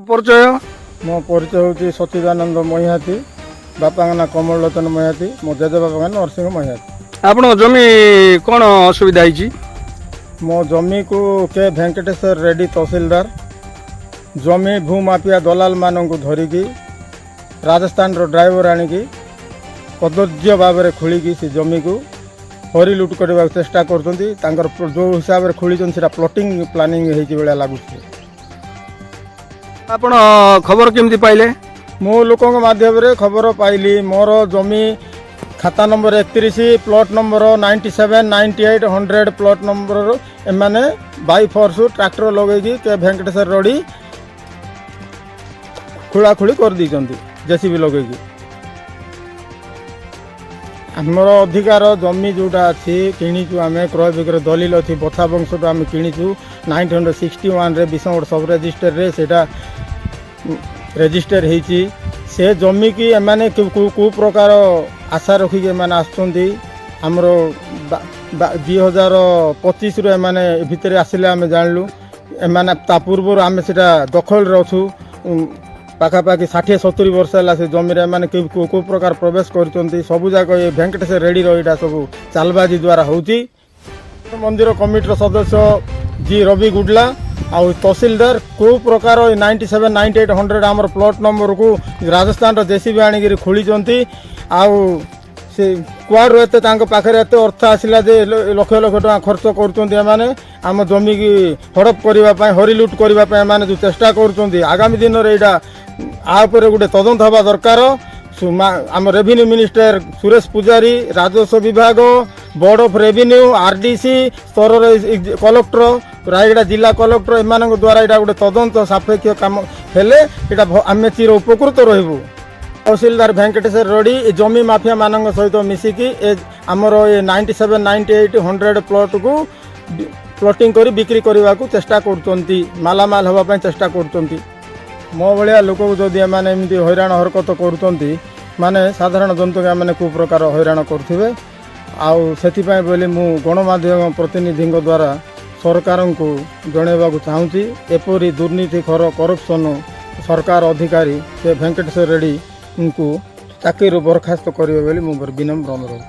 ପରିଚୟ? ମୋ ପରିଚୟ ହେଉଛି ସଚିଦାନନ୍ଦ ମହିହାତି, ବାପାଙ୍କ ନାଁ କମଳ ଲୋଚନ ମହିହାତି, ମୋ ଜେଜେବାପାଙ୍କ ନାଁ ନରସିଂହ ମହିହାତି। ଆପଣଙ୍କ ଜମି କ'ଣ ଅସୁବିଧା ହେଇଛି? ମୋ ଜମିକୁ କେ ଭେଙ୍କଟେଶ୍ୱର ରେଡ୍ଡି ତହସିଲଦାର ଜମି ଭୂମାଫିଆ ଦଲାଲମାନଙ୍କୁ ଧରିକି ରାଜସ୍ଥାନର ଡ୍ରାଇଭର ଆଣିକି କଦର୍ଯ୍ୟ ଭାବରେ ଖୋଳିକି ସେ ଜମିକୁ ହରିଲୁଟ୍ କରିବାକୁ ଚେଷ୍ଟା କରୁଛନ୍ତି। ତାଙ୍କର ଯେଉଁ ହିସାବରେ ଖୋଳିଛନ୍ତି ସେଇଟା ପ୍ଲଟିଂ ପ୍ଲାନିଂ ହେଇଛି ଭଳିଆ ଲାଗୁଛି। ଆପଣ ଖବର କେମିତି ପାଇଲେ? ମୁଁ ଲୋକଙ୍କ ମାଧ୍ୟମରେ ଖବର ପାଇଲି। ମୋର ଜମି ଖାତା number 31 plot number 97, 98, 100 plot number ଏମାନେ ବାଇ ଫୋର୍ସ ଟ୍ରାକ୍ଟର ଲଗେଇକି କେ ଭେଙ୍କଟେଶ୍ୱର ରଡ଼ି ଖୋଳାଖୋଳି କରିଦେଇଛନ୍ତି ଜେସିବି ଲଗେଇକି। ଆମର ଅଧିକାର ଜମି ଯେଉଁଟା ଅଛି କିଣିଛୁ ଆମେ, କ୍ରୟ ବିକ୍ରୟ ଦଲିଲ ଅଛି, ବଥା ବଂଶଠୁ ଆମେ କିଣିଛୁ 1961ରେ ବିଷମଗଡ଼ ସବ୍ ରେଜିଷ୍ଟରରେ ସେଇଟା ରେଜିଷ୍ଟର ହେଇଛି। ସେ ଜମିକି ଏମାନେ କେଉଁ ପ୍ରକାର ଆଶା ରଖିକି ଏମାନେ ଆସୁଛନ୍ତି। ଆମର 2025ରୁ ଏମାନେ ଭିତରେ ଆସିଲେ ଆମେ ଜାଣିଲୁ। ଏମାନେ ତା ପୂର୍ବରୁ ଆମେ ସେଇଟା ଦଖଲରେ ଅଛୁ। ପାଖାପାଖି 60-70 ବର୍ଷ ହେଲା ସେ ଜମିରେ ଏମାନେ କେଉଁ ପ୍ରକାର ପ୍ରବେଶ କରିଛନ୍ତି। ସବୁଯାକ ଏ ଭେଙ୍କଟେଶ୍ୱର ରେଡ୍ଡିର ଏଇଟା ସବୁ ଚାଲବାଜି ଦ୍ୱାରା ହେଉଛି। ମନ୍ଦିର କମିଟିର ସଦସ୍ୟ ଜି ରବି ଗୁଡଲା ଆଉ ତହସିଲଦାର କେଉଁ ପ୍ରକାର 97, 98, 100 ଆମର ପ୍ଲଟ୍ ନମ୍ବରକୁ ରାଜସ୍ଥାନର ଜେସିବି ଆଣିକିରି ଖୋଳିଛନ୍ତି। ଆଉ ସେ କୁଆଡ଼ୁ ଏତେ ତାଙ୍କ ପାଖରେ ଏତେ ଅର୍ଥ ଆସିଲା ଯେ ଲକ୍ଷ ଲକ୍ଷ ଟଙ୍କା ଖର୍ଚ୍ଚ କରୁଛନ୍ତି ଏମାନେ ଆମ ଜମିକି ହଡ଼ପ କରିବା ପାଇଁ, ହରିଲୁଟ୍ କରିବା ପାଇଁ ଏମାନେ ଯେଉଁ ଚେଷ୍ଟା କରୁଛନ୍ତି। ଆଗାମୀ ଦିନରେ ଏଇଟା ଆ ଉପରେ ଗୋଟେ ତଦନ୍ତ ହେବା ଦରକାର। ଆମ ରେଭିନ୍ୟୁ ମିନିଷ୍ଟର ସୁରେଶ ପୂଜାରୀ, ରାଜସ୍ୱ ବିଭାଗ, ବୋର୍ଡ ଅଫ୍ ରେଭିନ୍ୟୁ, RDC ସ୍ତରରେ କଲେକ୍ଟର, ରାୟଗଡ଼ା ଜିଲ୍ଲା କଲେକ୍ଟର ଏମାନଙ୍କ ଦ୍ୱାରା ଏଇଟା ଗୋଟେ ତଦନ୍ତ ସାପେକ୍ଷ କାମ ହେଲେ ଏଇଟା ଆମେ ଚିର ଉପକୃତ ରହିବୁ। ତହସିଲଦାର ଭେଙ୍କଟେଶ୍ୱର ରଡ଼ି ଏ ଜମି ମାଫିଆ ମାନଙ୍କ ସହିତ ମିଶିକି ଆମର ଏ 97, 98, 100 ପ୍ଲଟ୍କୁ ପ୍ଲଟିଂ କରି ବିକ୍ରି କରିବାକୁ ଚେଷ୍ଟା କରୁଛନ୍ତି, ମାଲାମାଲ ହେବା ପାଇଁ ଚେଷ୍ଟା କରୁଛନ୍ତି। ମୋ ଭଳିଆ ଲୋକକୁ ଯଦି ଏମାନେ ଏମିତି ହଇରାଣ ହରକତ କରୁଛନ୍ତି, ମାନେ ସାଧାରଣ ଜନତାକୁ ଏମାନେ କେଉଁ ପ୍ରକାର ହଇରାଣ କରୁଥିବେ। ଆଉ ସେଥିପାଇଁ ବୋଲି ମୁଁ ଗଣମାଧ୍ୟମ ପ୍ରତିନିଧିଙ୍କ ଦ୍ୱାରା ସରକାରଙ୍କୁ ଜଣାଇବାକୁ ଚାହୁଁଛି, ଏପରି ଦୁର୍ନୀତିଖୋର କରପ୍ସନ୍ ସରକାର ଅଧିକାରୀ ସେ ଭେଙ୍କଟେଶ୍ୱର ରେଡ୍ଡିଙ୍କୁ ଚାକିରିରୁ ବରଖାସ୍ତ କରିବେ ବୋଲି ମୁଁ ବିନମ୍ର ଅନୁରୋଧ।